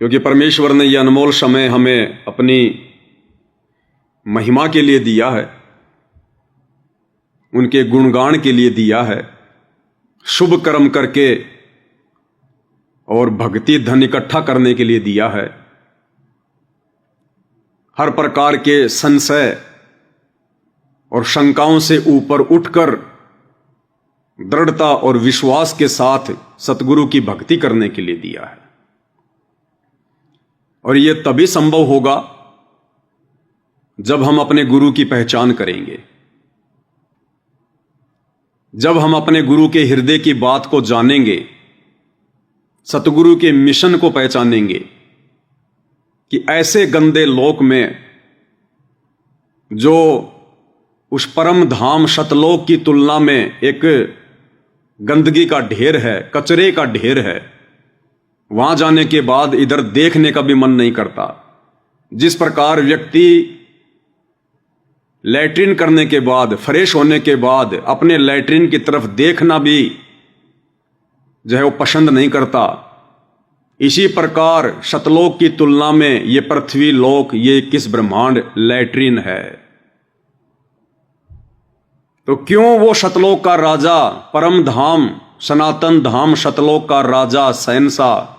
क्योंकि परमेश्वर ने यह अनमोल समय हमें अपनी महिमा के लिए दिया है, उनके गुणगान के लिए दिया है, शुभ कर्म करके और भक्ति धन इकट्ठा करने के लिए दिया है। हर प्रकार के संशय और शंकाओं से ऊपर उठकर दृढ़ता और विश्वास के साथ सतगुरु की भक्ति करने के लिए दिया है। और यह तभी संभव होगा जब हम अपने गुरु की पहचान करेंगे, जब हम अपने गुरु के हृदय की बात को जानेंगे, सतगुरु के मिशन को पहचानेंगे कि ऐसे गंदे लोक में जो उस परम धाम सतलोक की तुलना में एक गंदगी का ढेर है, कचरे का ढेर है, वहां जाने के बाद इधर देखने का भी मन नहीं करता। जिस प्रकार व्यक्ति लैट्रिन करने के बाद, फ्रेश होने के बाद अपने लैट्रिन की तरफ देखना भी जो है वो पसंद नहीं करता, इसी प्रकार सतलोक की तुलना में ये पृथ्वी लोक, ये किस ब्रह्मांड लैट्रिन है। तो क्यों वो सतलोक का राजा, परम धाम सनातन धाम सतलोक का राजा, शहंशाह,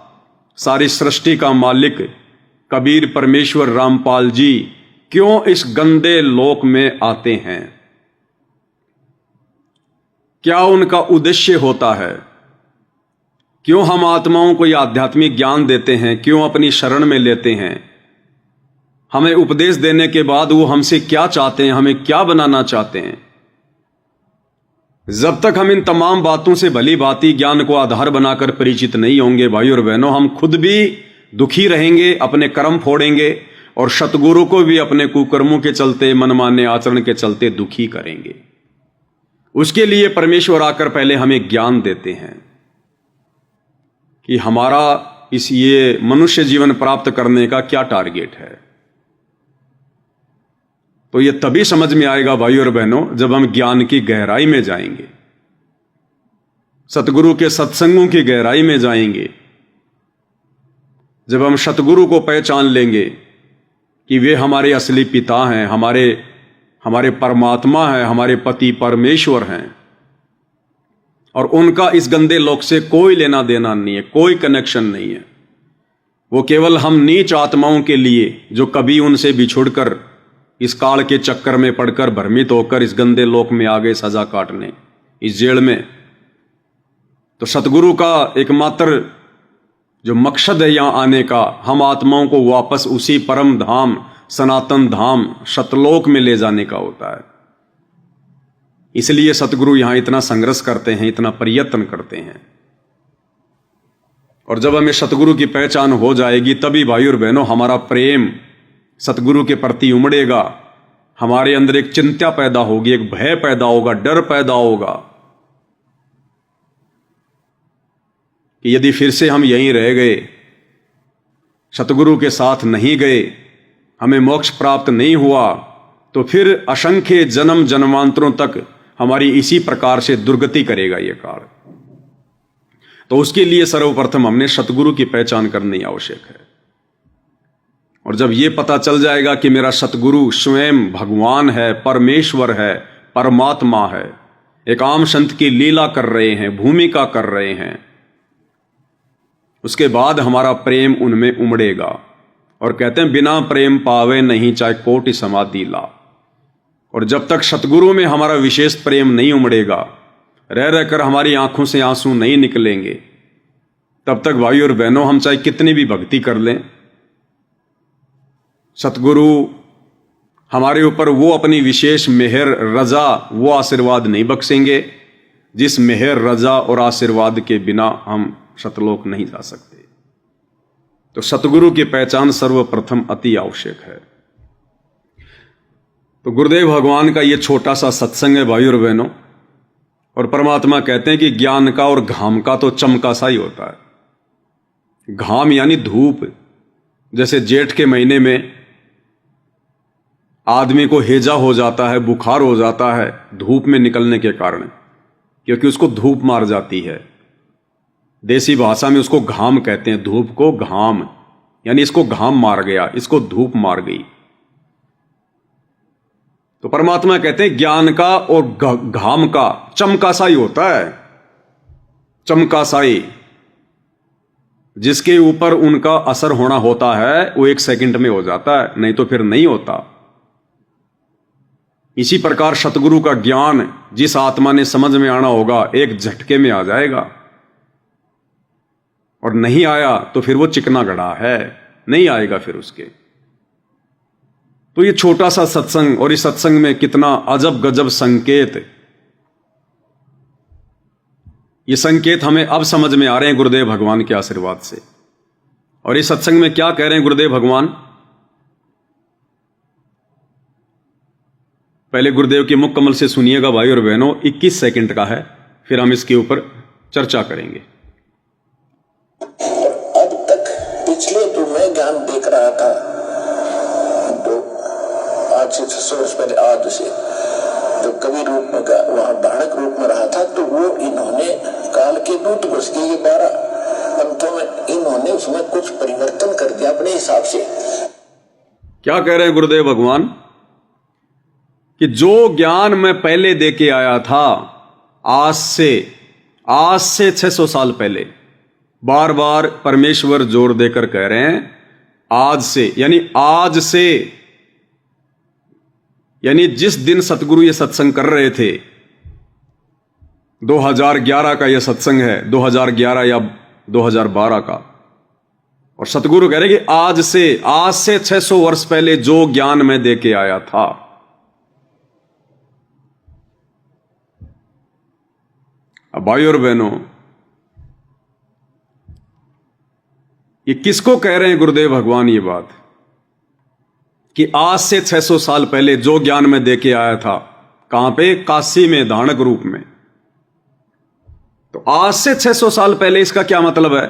सारी सृष्टि का मालिक कबीर परमेश्वर रामपाल जी क्यों इस गंदे लोक में आते हैं? क्या उनका उद्देश्य होता है? क्यों हम आत्माओं को यह आध्यात्मिक ज्ञान देते हैं? क्यों अपनी शरण में लेते हैं? हमें उपदेश देने के बाद वो हमसे क्या चाहते हैं, हमें क्या बनाना चाहते हैं? जब तक हम इन तमाम बातों से भली भांति ज्ञान को आधार बनाकर परिचित नहीं होंगे भाई और बहनों, हम खुद भी दुखी रहेंगे, अपने कर्म फोड़ेंगे और सतगुरु को भी अपने कुकर्मों के चलते, मनमाने आचरण के चलते दुखी करेंगे। उसके लिए परमेश्वर आकर पहले हमें ज्ञान देते हैं कि हमारा इस ये मनुष्य जीवन प्राप्त करने का क्या टारगेट है। तो ये तभी समझ में आएगा भाई और बहनों जब हम ज्ञान की गहराई में जाएंगे, सतगुरु के सत्संगों की गहराई में जाएंगे, जब हम सतगुरु को पहचान लेंगे कि वे हमारे असली पिता हैं, हमारे परमात्मा हैं, हमारे पति परमेश्वर हैं, और उनका इस गंदे लोक से कोई लेना देना नहीं है, कोई कनेक्शन नहीं है। वो केवल हम नीच आत्माओं के लिए जो कभी उनसे बिछुड़कर इस काल के चक्कर में पड़कर भ्रमित होकर इस गंदे लोक में आ गए सजा काटने, इस जेल में। तो सतगुरु का एकमात्र जो मकसद है यहां आने का, हम आत्माओं को वापस उसी परम धाम सनातन धाम सतलोक में ले जाने का होता है। इसलिए सतगुरु यहां इतना संघर्ष करते हैं, इतना प्रयत्न करते हैं। और जब हमें सतगुरु की पहचान हो जाएगी तभी भाई और बहनों हमारा प्रेम सतगुरु के प्रति उमड़ेगा, हमारे अंदर एक चिंता पैदा होगी, एक भय पैदा होगा, डर पैदा होगा कि यदि फिर से हम यहीं रह गए, सतगुरु के साथ नहीं गए, हमें मोक्ष प्राप्त नहीं हुआ, तो फिर असंख्य जन्म जन्मांतरों तक हमारी इसी प्रकार से दुर्गति करेगा ये काल। तो उसके लिए सर्वप्रथम हमने सतगुरु की पहचान करनी आवश्यक है। और जब ये पता चल जाएगा कि मेरा सतगुरु स्वयं भगवान है, परमेश्वर है, परमात्मा है, एक आम संत की लीला कर रहे हैं, भूमिका कर रहे हैं, उसके बाद हमारा प्रेम उनमें उमड़ेगा। और कहते हैं बिना प्रेम पावे नहीं चाहे कोटि समाधि ला। और जब तक सतगुरु में हमारा विशेष प्रेम नहीं उमड़ेगा, रह रहकर हमारी आंखों से आंसू नहीं निकलेंगे, तब तक भाई और बहनों हम चाहे कितनी भी भक्ति कर लें, सतगुरु हमारे ऊपर वो अपनी विशेष मेहर रजा, वो आशीर्वाद नहीं बख्शेंगे जिस मेहर रजा और आशीर्वाद के बिना हम सतलोक नहीं जा सकते। तो सतगुरु की पहचान सर्वप्रथम अति आवश्यक है। तो गुरुदेव भगवान का ये छोटा सा सत्संग है भाई और बहनों, और परमात्मा कहते हैं कि ज्ञान का और घाम का तो चमका सा ही होता है। घाम यानी धूप, जैसे जेठ के महीने में आदमी को हैजा हो जाता है, बुखार हो जाता है धूप में निकलने के कारण, क्योंकि उसको धूप मार जाती है। देसी भाषा में उसको घाम कहते हैं, धूप को घाम। यानी इसको घाम मार गया, इसको धूप मार गई। तो परमात्मा कहते हैं ज्ञान का और घाम का चमका सा ही होता है, चमका सा ही। जिसके ऊपर उनका असर होना होता है वो 1 सेकंड में हो जाता है, नहीं तो फिर नहीं होता। इसी प्रकार सतगुरु का ज्ञान जिस आत्मा ने समझ में आना होगा एक झटके में आ जाएगा, और नहीं आया तो फिर वो चिकना गड़ा है, नहीं आएगा फिर उसके। तो ये छोटा सा सत्संग, और इस सत्संग में कितना अजब गजब संकेत, ये संकेत हमें अब समझ में आ रहे हैं गुरुदेव भगवान के आशीर्वाद से। और इस सत्संग में क्या कह रहे हैं गुरुदेव भगवान? पहले गुरुदेव के मुख कमल से सुनिएगा भाई और बहनों, 21 सेकंड का है, फिर हम इसके ऊपर चर्चा करेंगे। अब तक पिछले तो मैं ज्ञान देख रहा था, तो आज से 600 वर्ष पहले, आज से तो कवि रूप में वहां बाणक रूप में रहा था, तो वो इन्होंने काल के दूत घुस के ये 12 पंथों में इन्होंने उसमें कुछ परिवर्तन कर दिया अपने हिसाब से। क्या कह रहे हैं गुरुदेव भगवान कि जो ज्ञान मैं पहले दे के आया था, आज से 600 साल पहले, बार बार परमेश्वर जोर देकर कह रहे हैं आज से, यानी जिस दिन सतगुरु ये सत्संग कर रहे थे, 2011 का ये सत्संग है, 2011 या 2012 का, और सतगुरु कह रहे हैं कि आज से 600 वर्ष पहले जो ज्ञान मैं दे के आया था। अब भाई और बहनों, ये किसको कह रहे हैं गुरुदेव भगवान ये बात कि आज से 600 साल पहले जो ज्ञान मैं दे के आया था? कहां पे? काशी में, धानक रूप में। तो आज से 600 साल पहले, इसका क्या मतलब है?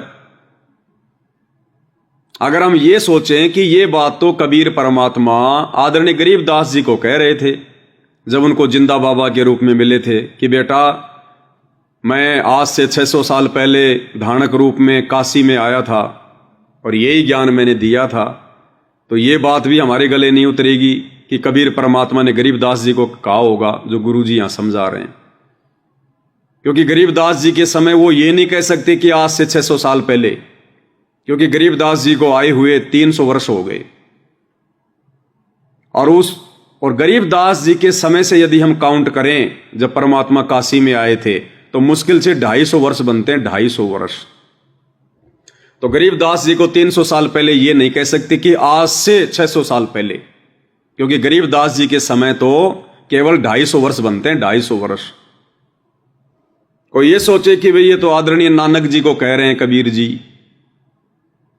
अगर हम ये सोचें कि ये बात तो कबीर परमात्मा आदरणीय गरीबदास जी को कह रहे थे जब उनको जिंदा बाबा के रूप में मिले थे कि बेटा मैं आज से 600 साल पहले धानक रूप में काशी में आया था और यही ज्ञान मैंने दिया था, तो ये बात भी हमारे गले नहीं उतरेगी कि कबीर परमात्मा ने गरीबदास जी को कहा होगा, जो गुरु जी यहां समझा रहे हैं। क्योंकि गरीबदास जी के समय वो ये नहीं कह सकते कि आज से 600 साल पहले, क्योंकि गरीबदास जी को आए हुए 300 वर्ष हो गए। और गरीबदास जी के समय से यदि हम काउंट करें, जब परमात्मा काशी में आए थे, तो मुश्किल से 250 वर्ष बनते हैं, 250 वर्ष। तो गरीबदास जी को 300 साल पहले ये नहीं कह सकते कि आज से 600 साल पहले, क्योंकि गरीबदास जी के समय तो केवल 250 वर्ष बनते हैं, 250 वर्ष। कोई ये सोचे कि भाई ये तो आदरणीय नानक जी को कह रहे हैं कबीर जी,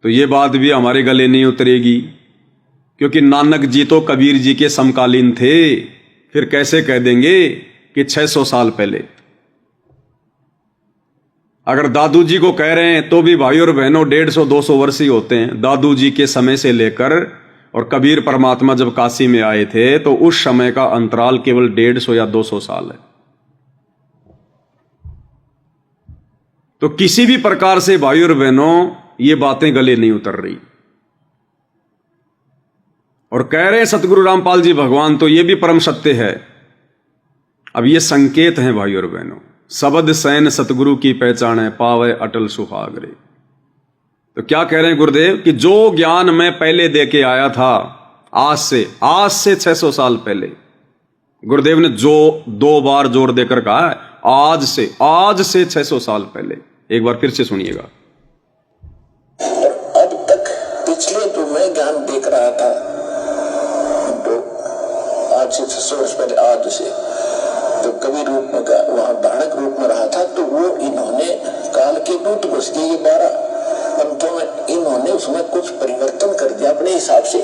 तो ये बात भी हमारे गले नहीं उतरेगी, क्योंकि नानक जी तो कबीर जी के समकालीन थे। फिर कैसे कह देंगे कि 600 साल पहले? अगर दादू जी को कह रहे हैं तो भी भाई और बहनों 150-200 वर्ष ही होते हैं दादू जी के समय से लेकर। और कबीर परमात्मा जब काशी में आए थे तो उस समय का अंतराल केवल 150 या 200 साल है। तो किसी भी प्रकार से भाई और बहनों ये बातें गले नहीं उतर रही। और कह रहे हैं सतगुरु रामपाल जी भगवान, तो ये भी परम सत्य है। अब ये संकेत हैं भाई और बहनों, सबद सैन सतगुरु की पहचान है, पावे अटल सुहागरे। तो क्या कह रहे हैं गुरुदेव कि जो ज्ञान मैं पहले दे के आया था आज से 600 साल पहले, गुरुदेव ने जो 2 बार जोर देकर कहा है, आज से 600 साल पहले। एक बार फिर से सुनिएगा। अब तक पिछले तो मैं ज्ञान देख रहा था, तो आज से 600 वर्ष पहले, आज से तो कवि रूप में वहां बाणक रूप में रहा था, तो वो इन्होंने काल के दूत घुस के ये 12 पंथों में इन्होंने उसमें कुछ परिवर्तन कर दिया अपने हिसाब से।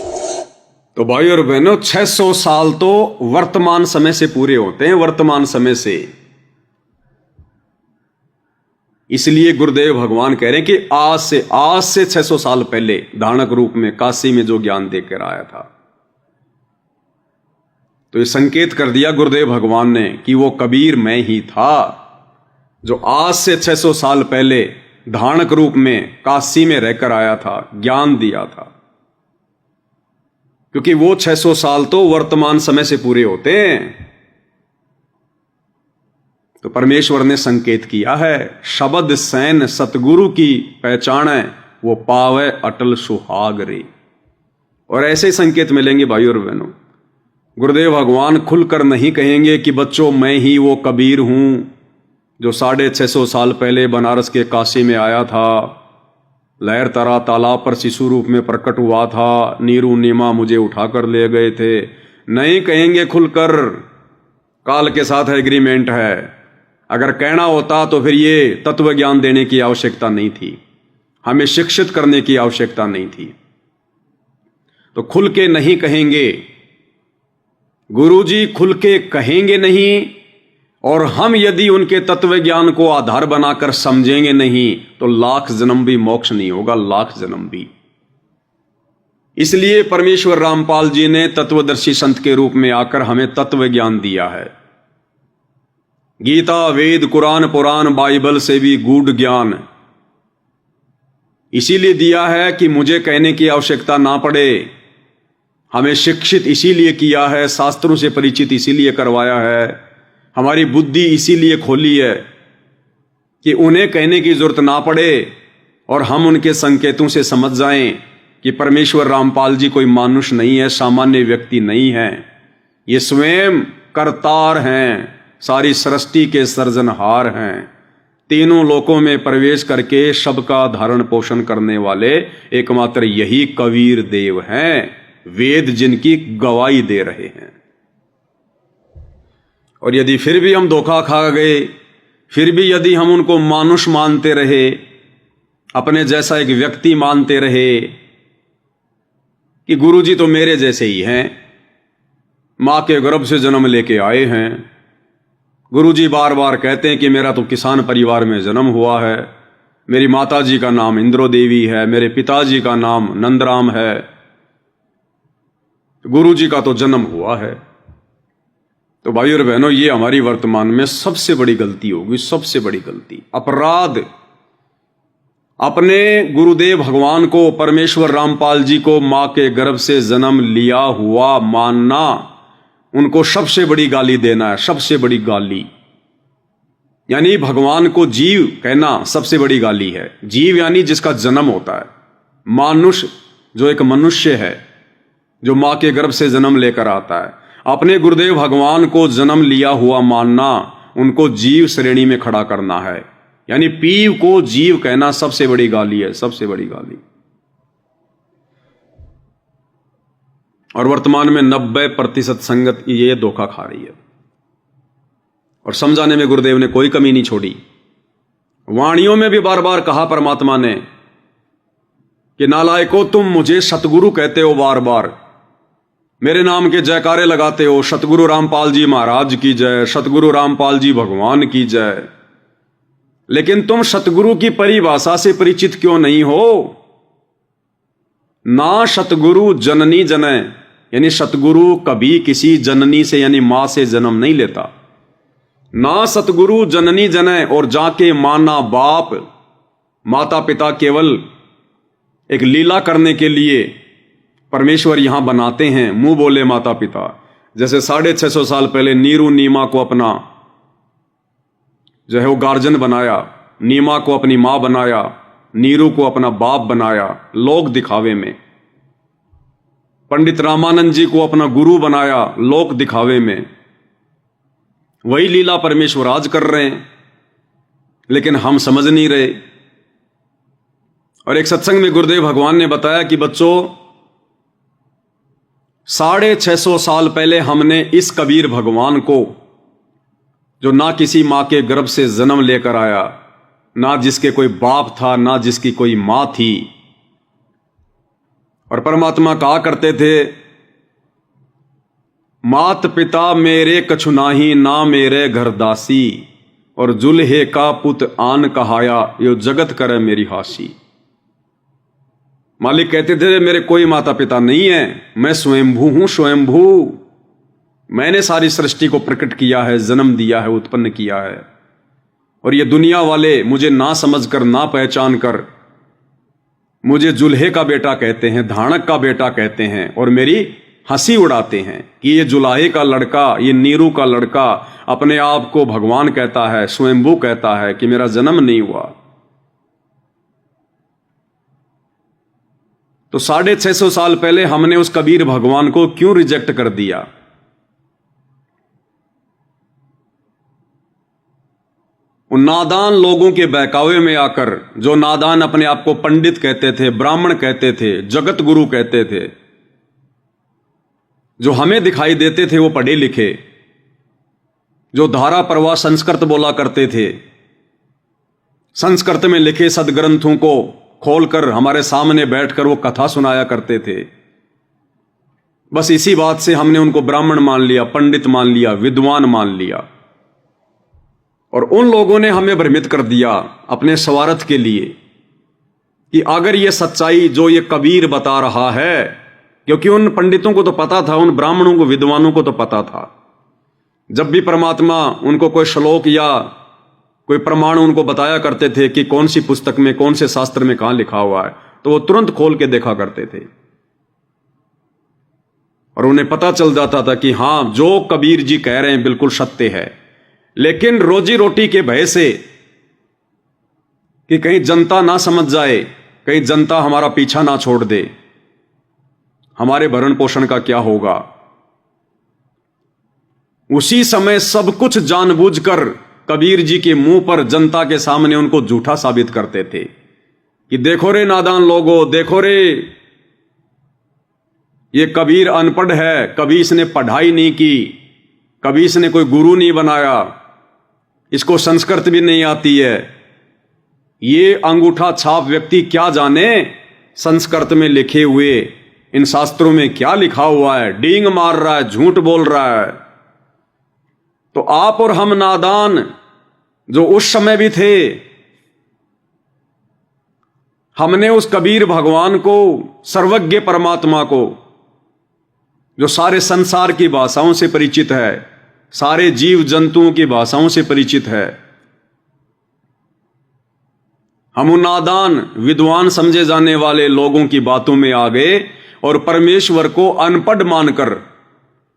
तो भाई और बहनों 600 साल तो वर्तमान समय से पूरे होते हैं, वर्तमान समय से। इसलिए गुरुदेव भगवान कह रहे हैं कि आज से 600 साल पहले धानक रूप में काशी में जो ज्ञान देकर आया था। तो ये संकेत कर दिया गुरुदेव भगवान ने कि वो कबीर मैं ही था, जो आज से 600 साल पहले धारणक रूप में काशी में रहकर आया था, ज्ञान दिया था। क्योंकि वो 600 साल तो वर्तमान समय से पूरे होते हैं। तो परमेश्वर ने संकेत किया है, शब्द सैन सतगुरु की पहचान है, वो पावे अटल सुहाग रे। और ऐसे संकेत मिलेंगे भाई और बहनों। गुरुदेव भगवान खुलकर नहीं कहेंगे कि बच्चों मैं ही वो कबीर हूं जो 650 साल पहले बनारस के काशी में आया था, लहर तरा तालाब पर शिशु रूप में प्रकट हुआ था, नीरू नीमा मुझे उठाकर ले गए थे। नहीं कहेंगे खुलकर, काल के साथ एग्रीमेंट है। अगर कहना होता तो फिर ये तत्व ज्ञान देने की आवश्यकता नहीं थी, हमें शिक्षित करने की आवश्यकता नहीं थी। तो खुल के नहीं कहेंगे, गुरुजी खुल के कहेंगे नहीं, और हम यदि उनके तत्व ज्ञान को आधार बनाकर समझेंगे नहीं तो लाख जन्म भी मोक्ष नहीं होगा, लाख जन्म भी। इसलिए परमेश्वर रामपाल जी ने तत्वदर्शी संत के रूप में आकर हमें तत्व ज्ञान दिया है। गीता, वेद, कुरान, पुराण, बाइबल से भी गूढ़ ज्ञान इसीलिए दिया है कि मुझे कहने की आवश्यकता ना पड़े। हमें शिक्षित इसीलिए किया है, शास्त्रों से परिचित इसीलिए करवाया है, हमारी बुद्धि इसीलिए खोली है कि उन्हें कहने की जरूरत ना पड़े और हम उनके संकेतों से समझ जाएं कि परमेश्वर रामपाल जी कोई मानुष नहीं है, सामान्य व्यक्ति नहीं है, ये स्वयं करतार हैं, सारी सृष्टि के सृजनहार हैं, तीनों लोकों में प्रवेश करके सबका धारण पोषण करने वाले एकमात्र यही कबीर देव हैं, वेद जिनकी गवाही दे रहे हैं। और यदि फिर भी हम धोखा खा गए, फिर भी यदि हम उनको मानुष मानते रहे, अपने जैसा एक व्यक्ति मानते रहे कि गुरुजी तो मेरे जैसे ही हैं, मां के गर्भ से जन्म लेके आए हैं, गुरुजी बार बार कहते हैं कि मेरा तो किसान परिवार में जन्म हुआ है, मेरी माताजी का नाम इंद्रो देवी है, मेरे पिताजी का नाम नंदराम है, गुरुजी का तो जन्म हुआ है। तो भाई और बहनों, ये हमारी वर्तमान में सबसे बड़ी गलती होगी, सबसे बड़ी गलती, अपराध। अपने गुरुदेव भगवान को, परमेश्वर रामपाल जी को मां के गर्भ से जन्म लिया हुआ मानना, उनको सबसे बड़ी गाली देना है, सबसे बड़ी गाली। यानी भगवान को जीव कहना सबसे बड़ी गाली है। जीव यानी जिसका जन्म होता है, मानुष जो एक मनुष्य है, जो मां के गर्भ से जन्म लेकर आता है। अपने गुरुदेव भगवान को जन्म लिया हुआ मानना, उनको जीव श्रेणी में खड़ा करना है। यानी पीव को जीव कहना सबसे बड़ी गाली है, सबसे बड़ी गाली। और वर्तमान में 90% संगत ये धोखा खा रही है, और समझाने में गुरुदेव ने कोई कमी नहीं छोड़ी। वाणियों में भी बार बार कहा परमात्मा ने कि नालायको, तुम मुझे सतगुरु कहते हो, बार बार मेरे नाम के जयकारे लगाते हो, सतगुरु रामपाल जी महाराज की जय, सतगुरु रामपाल जी भगवान की जय, लेकिन तुम सतगुरु की परिभाषा से परिचित क्यों नहीं हो? ना सतगुरु जननी जने, यानी सतगुरु कभी किसी जननी से यानी मां से जन्म नहीं लेता। ना सतगुरु जननी जने, और जाके माना बाप, माता पिता केवल एक लीला करने के लिए परमेश्वर यहां बनाते हैं, मुंह बोले माता पिता। जैसे 650 साल पहले नीरू नीमा को अपना जो है वो गार्जियन बनाया, नीमा को अपनी मां बनाया, नीरू को अपना बाप बनाया लोक दिखावे में। पंडित रामानंद जी को अपना गुरु बनाया लोक दिखावे में। वही लीला परमेश्वर आज कर रहे हैं, लेकिन हम समझ नहीं रहे। और एक सत्संग में गुरुदेव भगवान ने बताया कि बच्चों, 650 साल पहले हमने इस कबीर भगवान को, जो ना किसी मां के गर्भ से जन्म लेकर आया, ना जिसके कोई बाप था, ना जिसकी कोई मां थी, और परमात्मा कहा करते थे, मात पिता मेरे कछु नाही, ना मेरे घर दासी, और जुल्हे का पुत आन कहाया, यो जगत करे मेरी हासी। मालिक कहते थे, मेरे कोई माता पिता नहीं है, मैं स्वयंभू हूं, स्वयंभू। मैंने सारी सृष्टि को प्रकट किया है, जन्म दिया है, उत्पन्न किया है। और ये दुनिया वाले मुझे ना समझकर, ना पहचान कर मुझे जुल्हे का बेटा कहते हैं, धाणक का बेटा कहते हैं और मेरी हंसी उड़ाते हैं कि ये जुलाहे का लड़का, ये नीरू का लड़का अपने आप को भगवान कहता है, स्वयंभू कहता है कि मेरा जन्म नहीं हुआ। तो 650 साल पहले हमने उस कबीर भगवान को क्यों रिजेक्ट कर दिया? उन नादान लोगों के बहकावे में आकर, जो नादान अपने आप को पंडित कहते थे, ब्राह्मण कहते थे, जगत गुरु कहते थे, जो हमें दिखाई देते थे वो पढ़े लिखे, जो धारा प्रवाह संस्कृत बोला करते थे, संस्कृत में लिखे सदग्रंथों को खोलकर हमारे सामने बैठकर वो कथा सुनाया करते थे। बस इसी बात से हमने उनको ब्राह्मण मान लिया, पंडित मान लिया, विद्वान मान लिया। और उन लोगों ने हमें भ्रमित कर दिया अपने स्वार्थ के लिए कि अगर ये सच्चाई जो ये कबीर बता रहा है, क्योंकि उन पंडितों को तो पता था, उन ब्राह्मणों को, विद्वानों को तो पता था, जब भी परमात्मा उनको कोई श्लोक या कोई प्रमाण उनको बताया करते थे कि कौन सी पुस्तक में, कौन से शास्त्र में कहां लिखा हुआ है, तो वो तुरंत खोल के देखा करते थे और उन्हें पता चल जाता था कि हां, जो कबीर जी कह रहे हैं बिल्कुल सत्य है। लेकिन रोजी रोटी के भय से कि कहीं जनता ना समझ जाए, कहीं जनता हमारा पीछा ना छोड़ दे, हमारे भरण पोषण का क्या होगा, उसी समय सब कुछ जानबूझकर कबीर जी के मुंह पर, जनता के सामने उनको झूठा साबित करते थे कि देखो रे नादान लोगों, देखो रे ये कबीर अनपढ़ है, कभी इसने पढ़ाई नहीं की, कभी इसने कोई गुरु नहीं बनाया, इसको संस्कृत भी नहीं आती है, ये अंगूठा छाप व्यक्ति क्या जाने संस्कृत में लिखे हुए इन शास्त्रों में क्या लिखा हुआ है, डींग मार रहा है, झूठ बोल रहा है। तो आप और हम नादान जो उस समय भी थे, हमने उस कबीर भगवान को, सर्वज्ञ परमात्मा को, जो सारे संसार की भाषाओं से परिचित है, सारे जीव जंतुओं की भाषाओं से परिचित है, हम उन नादान विद्वान समझे जाने वाले लोगों की बातों में आ गए और परमेश्वर को अनपढ़ मानकर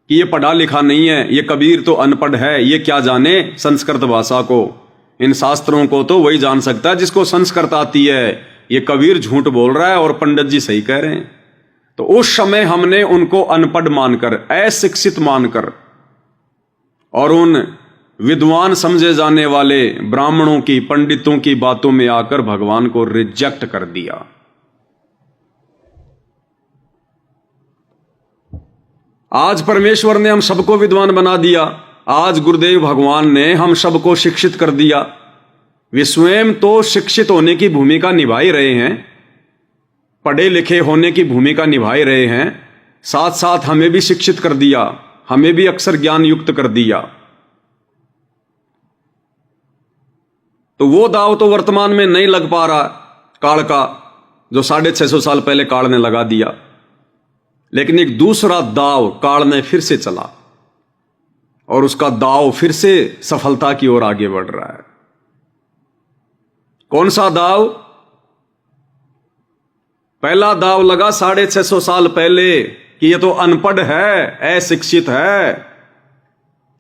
कि ये पढ़ा लिखा नहीं है, ये कबीर तो अनपढ़ है, ये क्या जाने संस्कृत भाषा को, इन शास्त्रों को तो वही जान सकता है जिसको संस्कृत आती है, ये कबीर झूठ बोल रहा है और पंडित जी सही कह रहे हैं। तो उस समय हमने उनको अनपढ़ मानकर, अशिक्षित मानकर और उन विद्वान समझे जाने वाले ब्राह्मणों की, पंडितों की बातों में आकर भगवान को रिजेक्ट कर दिया। आज परमेश्वर ने हम सबको विद्वान बना दिया, आज गुरुदेव भगवान ने हम सबको शिक्षित कर दिया। वे स्वयं तो शिक्षित होने की भूमिका निभा ही रहे हैं, पढ़े लिखे होने की भूमिका निभा रहे हैं, साथ साथ हमें भी शिक्षित कर दिया, हमें भी अक्षर ज्ञान युक्त कर दिया। तो वो दाव तो वर्तमान में नहीं लग पा रहा काल का, जो 650 साल पहले काल ने लगा दिया, लेकिन एक दूसरा दाव काल ने फिर से चला और उसका दाव फिर से सफलता की ओर आगे बढ़ रहा है। कौन सा दाव? पहला दाव लगा 650 साल पहले कि ये तो अनपढ़ है, अशिक्षित है,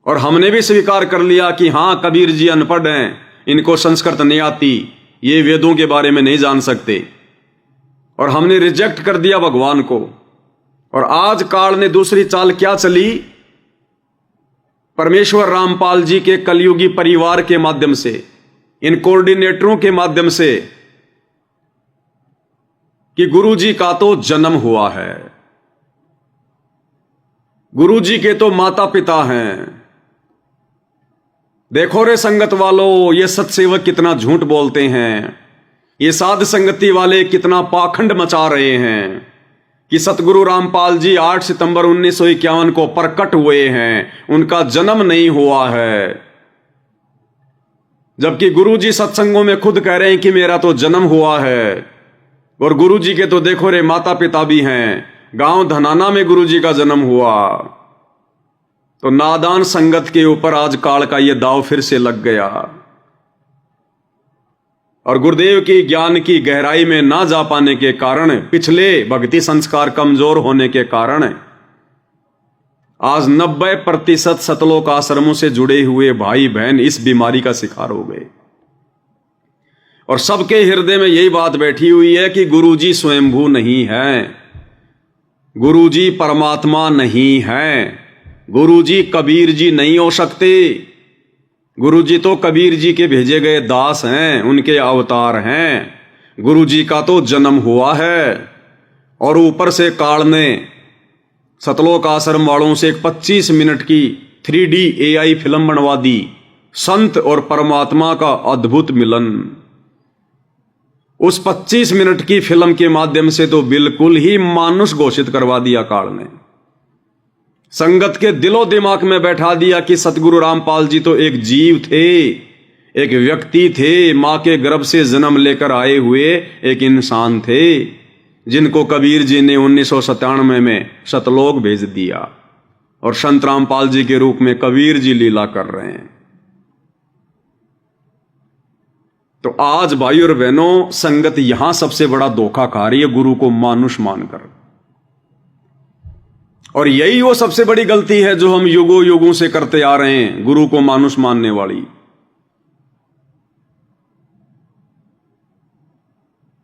और हमने भी स्वीकार कर लिया कि हां कबीर जी अनपढ़ हैं, इनको संस्कृत नहीं आती, ये वेदों के बारे में नहीं जान सकते, और हमने रिजेक्ट कर दिया भगवान को। और आज काल ने दूसरी चाल क्या चली? परमेश्वर रामपाल जी के कलयुगी परिवार के माध्यम से, इन कोऑर्डिनेटरों के माध्यम से, कि गुरु जी का तो जन्म हुआ है, गुरु जी के तो माता पिता हैं। देखो रे संगत वालों, ये सत्सेवक कितना झूठ बोलते हैं, ये साध संगति वाले कितना पाखंड मचा रहे हैं कि सतगुरु रामपाल जी 8 सितंबर 1951 को प्रकट हुए हैं, उनका जन्म नहीं हुआ है। जबकि गुरु जी सत्संगों में खुद कह रहे हैं कि मेरा तो जन्म हुआ है, और गुरु जी के तो देखो रे माता पिता भी हैं, गांव धनाना में गुरु जी का जन्म हुआ। तो नादान संगत के ऊपर आज काल का यह दाव फिर से लग गया। और गुरुदेव की ज्ञान की गहराई में ना जा पाने के कारण, पिछले भक्ति संस्कार कमजोर होने के कारण आज 90% सतलोक आश्रमों से जुड़े हुए भाई बहन इस बीमारी का शिकार हो गए। और सबके हृदय में यही बात बैठी हुई है कि गुरुजी स्वयंभू नहीं है, गुरुजी परमात्मा नहीं है, गुरुजी कबीर जी नहीं हो सकते। गुरुजी तो कबीर जी के भेजे गए दास हैं, उनके अवतार हैं। गुरुजी का तो जन्म हुआ है और ऊपर से काल ने सतलोक आश्रम वालों से एक 25 मिनट की 3D AI फिल्म बनवा दी, संत और परमात्मा का अद्भुत मिलन। उस 25 मिनट की फिल्म के माध्यम से तो बिल्कुल ही मानुष घोषित करवा दिया काल ने, संगत के दिलो दिमाग में बैठा दिया कि सतगुरु रामपाल जी तो एक जीव थे, एक व्यक्ति थे, मां के गर्भ से जन्म लेकर आए हुए एक इंसान थे, जिनको कबीर जी ने 1997 में सतलोक भेज दिया और संत रामपाल जी के रूप में कबीर जी लीला कर रहे हैं। तो आज भाई और बहनों, संगत यहां सबसे बड़ा धोखा खा रही है गुरु को मानुष मानकर। और यही वो सबसे बड़ी गलती है जो हम युगों युगों से करते आ रहे हैं, गुरु को मानुष मानने वाली।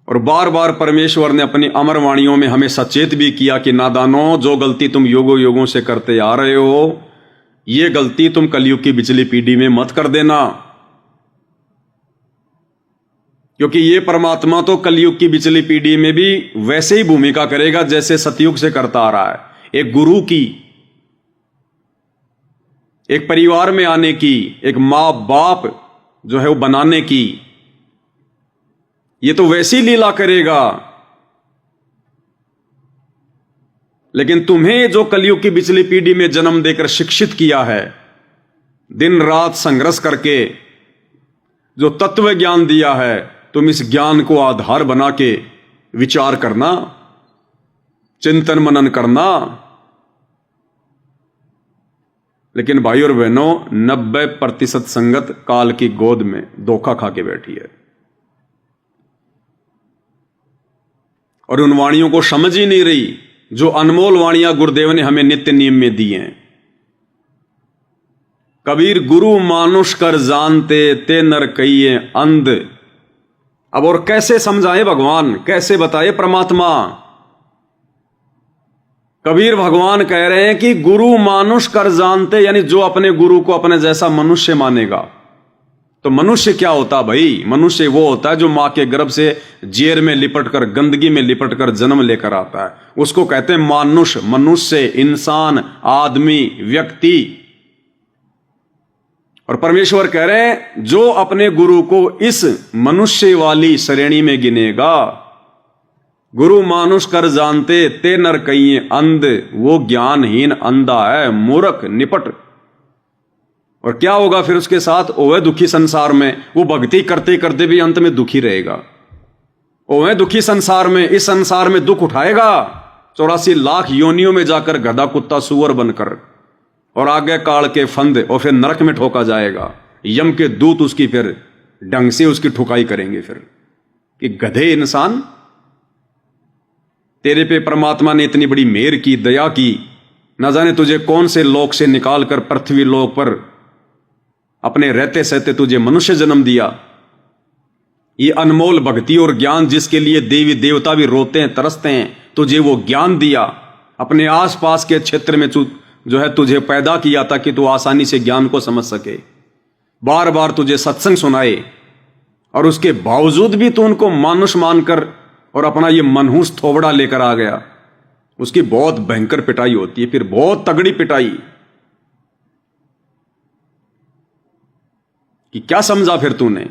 और बार बार परमेश्वर ने अपनी अमर वाणियों में हमें सचेत भी किया कि नादानों, जो गलती तुम युगों युगों से करते आ रहे हो, ये गलती तुम कलयुग की पिछली पीढ़ी में मत कर देना, क्योंकि ये परमात्मा तो कलयुग की पिछली पीढ़ी में भी वैसे ही भूमिका करेगा जैसे सतयुग से करता आ रहा है। एक गुरु की, एक परिवार में आने की, एक मां बाप जो है वो बनाने की, ये तो वैसी लीला करेगा। लेकिन तुम्हें जो कलयुग की पिछली पीढ़ी में जन्म देकर शिक्षित किया है, दिन रात संघर्ष करके जो तत्व ज्ञान दिया है, तुम इस ज्ञान को आधार बना के विचार करना, चिंतन मनन करना। लेकिन भाई और बहनों, 90% संगत काल की गोद में धोखा खा के बैठी है और उन वाणियों को समझ ही नहीं रही जो अनमोल वाणियां गुरुदेव ने हमें नित्य नियम में दी हैं। कबीर गुरु मानुष कर जानते ते नर कहिए अंध। अब और कैसे समझाए भगवान, कैसे बताए परमात्मा। कबीर भगवान कह रहे हैं कि गुरु मानुष कर जानते, यानी जो अपने गुरु को अपने जैसा मनुष्य मानेगा। तो मनुष्य क्या होता भाई? मनुष्य वो होता है जो मां के गर्भ से जेर में लिपटकर, गंदगी में लिपटकर जन्म लेकर आता है, उसको कहते हैं मानुष। मनुष्य, इंसान, आदमी, व्यक्ति। और परमेश्वर कह रहे हैं जो अपने गुरु को इस मनुष्य वाली श्रेणी में गिनेगा, गुरु मानुष कर जानते ते नर कहिए अंध, वो ज्ञानहीन अंधा है, मूर्ख, निपट। और क्या होगा फिर उसके साथ? ओवे दुखी संसार में, वो भक्ति करते करते भी अंत में दुखी रहेगा। ओवे दुखी संसार में, इस संसार में दुख उठाएगा 84 लाख योनियों में जाकर गधा कुत्ता सुअर बनकर, और आगे काल के फंद, और फिर नरक में ठोका जाएगा। यम के दूत उसकी फिर ढंग से उसकी ठुकाई करेंगे फिर कि गधे इंसान, तेरे पे परमात्मा ने इतनी बड़ी मेहर की, दया की, न जाने तुझे कौन से लोक से निकालकर पृथ्वी लोक पर अपने रहते सहते तुझे मनुष्य जन्म दिया। ये अनमोल भक्ति और ज्ञान जिसके लिए देवी देवता भी रोते हैं, तरसते हैं, तुझे वो ज्ञान दिया। अपने आसपास के क्षेत्र में जो है तुझे पैदा किया ताकि तू आसानी से ज्ञान को समझ सके। बार बार तुझे सत्संग सुनाए, और उसके बावजूद भी तू उनको मानुष मानकर और अपना ये मनहूस थोबड़ा लेकर आ गया। उसकी बहुत भयंकर पिटाई होती है, फिर बहुत तगड़ी पिटाई। कि क्या समझा फिर तूने?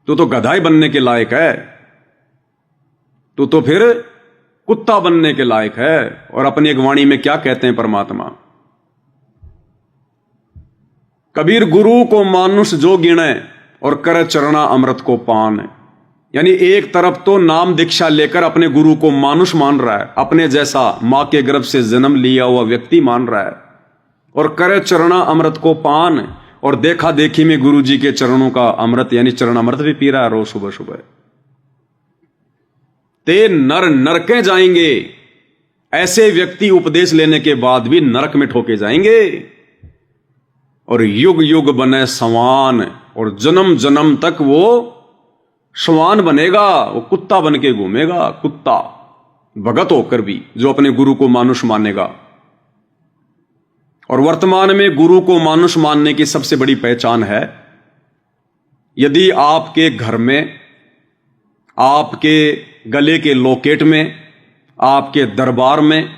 तू तो गधा ही बनने के लायक है, तू तो फिर कुत्ता बनने के लायक है। और अपनी एक वाणी में क्या कहते हैं परमात्मा? कबीर गुरु को मानुष जो गिणे और कर चरणा अमृत को पान। यानी एक तरफ तो नाम दीक्षा लेकर अपने गुरु को मानुष मान रहा है, अपने जैसा मां के गर्भ से जन्म लिया हुआ व्यक्ति मान रहा है, और करे चरणा अमृत को पान, और देखा देखी में गुरु जी के चरणों का अमृत यानी चरण अमृत भी पी रहा है रोज सुबह सुबह। ते नर नरके जाएंगे, ऐसे व्यक्ति उपदेश लेने के बाद भी नरक में ठोके जाएंगे। और युग युग बने सवान, और जन्म जन्म तक वो सवान बनेगा, वो कुत्ता बन के घूमेगा, कुत्ता भगत होकर भी, जो अपने गुरु को मानुष मानेगा। और वर्तमान में गुरु को मानुष मानने की सबसे बड़ी पहचान है, यदि आपके घर में, आपके गले के लॉकेट में, आपके दरबार में,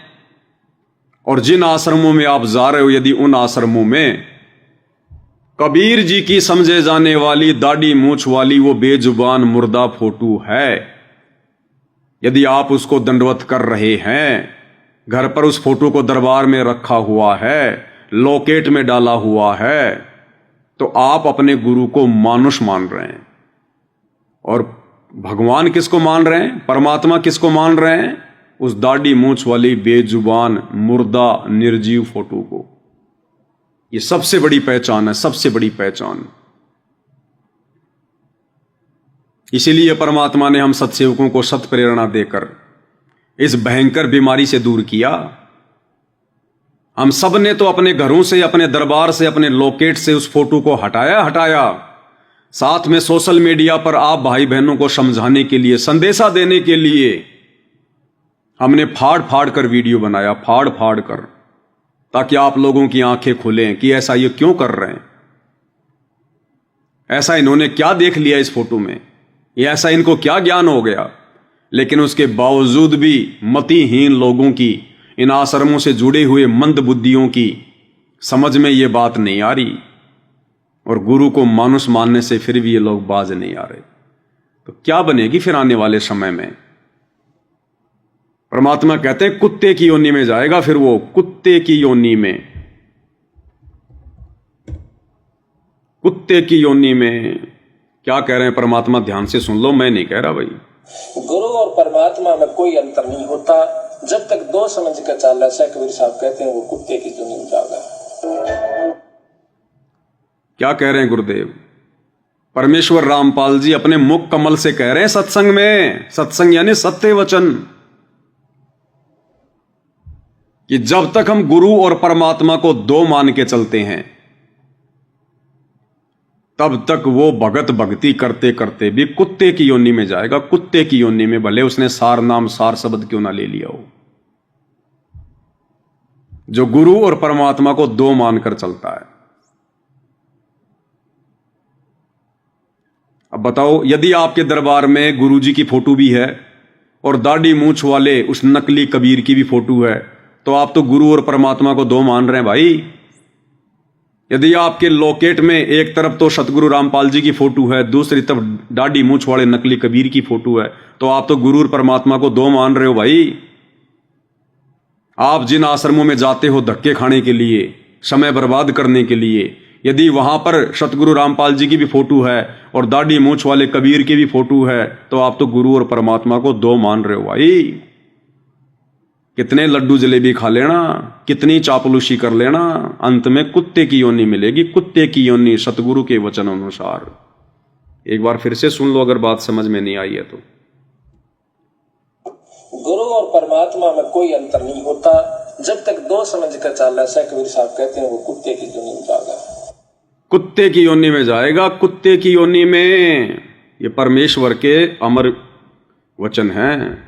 और जिन आश्रमों में आप जा रहे हो, यदि उन आश्रमों में कबीर जी की समझे जाने वाली दाढ़ी मूछ वाली वो बेजुबान मुर्दा फोटो है, यदि आप उसको दंडवत कर रहे हैं, घर पर उस फोटो को दरबार में रखा हुआ है, लॉकेट में डाला हुआ है, तो आप अपने गुरु को मानुष मान रहे हैं। और भगवान किसको मान रहे हैं, परमात्मा किसको मान रहे हैं? उस दाढ़ी मूछ वाली बेजुबान मुर्दा निर्जीव फोटो को। ये सबसे बड़ी पहचान है, सबसे बड़ी पहचान। इसीलिए परमात्मा ने हम सत्सेवकों को सत प्रेरणा देकर इस भयंकर बीमारी से दूर किया। हम सब ने तो अपने घरों से, अपने दरबार से, अपने लॉकेट से उस फोटो को हटाया। साथ में सोशल मीडिया पर आप भाई बहनों को समझाने के लिए, संदेशा देने के लिए हमने फाड़ फाड़ कर वीडियो बनाया, फाड़ फाड़ कर, ताकि आप लोगों की आंखें खुलें कि ऐसा ये क्यों कर रहे हैं, ऐसा इन्होंने क्या देख लिया इस फोटो में, ये ऐसा इनको क्या ज्ञान हो गया। लेकिन उसके बावजूद भी मतिहीन लोगों की, इन आश्रमों से जुड़े हुए मंद बुद्धियों की समझ में ये बात नहीं आ रही, और गुरु को मानुष मानने से फिर भी ये लोग बाज नहीं आ रहे। तो क्या बनेगी फिर आने वाले समय में? परमात्मा कहते हैं कुत्ते की योनि में जाएगा, फिर वो कुत्ते की योनि में, कुत्ते की योनि में। क्या कह रहे हैं परमात्मा, ध्यान से सुन लो, मैं नहीं कह रहा भाई। गुरु और परमात्मा में कोई अंतर नहीं होता, जब तक दो समझ कर चल रहा है। कबीर साहब कहते हैं वो कुत्ते की योनि में जाएगा। क्या कह रहे हैं गुरुदेव? परमेश्वर रामपाल जी अपने मुख कमल से कह रहे हैं सत्संग में, सत्संग यानी सत्य वचन, कि जब तक हम गुरु और परमात्मा को दो मान के चलते हैं, तब तक वो भगत भक्ति करते करते भी कुत्ते की योनि में जाएगा, कुत्ते की योनि में, भले उसने सार नाम सार शब्द क्यों ना ले लिया हो। जो गुरु और परमात्मा को दो मानकर चलता है। अब बताओ, यदि आपके दरबार में गुरु जी की फोटो भी है और दाढ़ी मूछ वाले उस नकली कबीर की भी फोटो है, तो आप तो गुरु और परमात्मा को दो मान रहे हैं भाई। यदि आपके लॉकेट में एक तरफ तो सतगुरु रामपाल जी की फोटो है, दूसरी तरफ दाढ़ी मूछ वाले नकली कबीर की फोटो है, तो आप तो गुरु और परमात्मा को दो मान रहे हो भाई। आप जिन आश्रमों में जाते हो धक्के खाने के लिए, समय बर्बाद करने के लिए, यदि वहां पर सतगुरु रामपाल जी की भी फोटो है और दाढ़ी मूछ वाले कबीर की भी फोटो है, तो आप तो गुरु और परमात्मा को दो मान रहे हो भाई। कितने लड्डू जलेबी खा लेना, कितनी चापलूसी कर लेना, अंत में कुत्ते की योनि मिलेगी, कुत्ते की योनि, सतगुरु के वचन अनुसार। एक बार फिर से सुन लो अगर बात समझ में नहीं आई है तो। गुरु और परमात्मा में कोई अंतर नहीं होता, जब तक दो समझ कर चल रहा है। कबीर साहब कहते हैं वो कुत्ते की योनि में जाएगा, कुत्ते की योनि में जाएगा, कुत्ते की योनि में। ये परमेश्वर के अमर वचन हैं।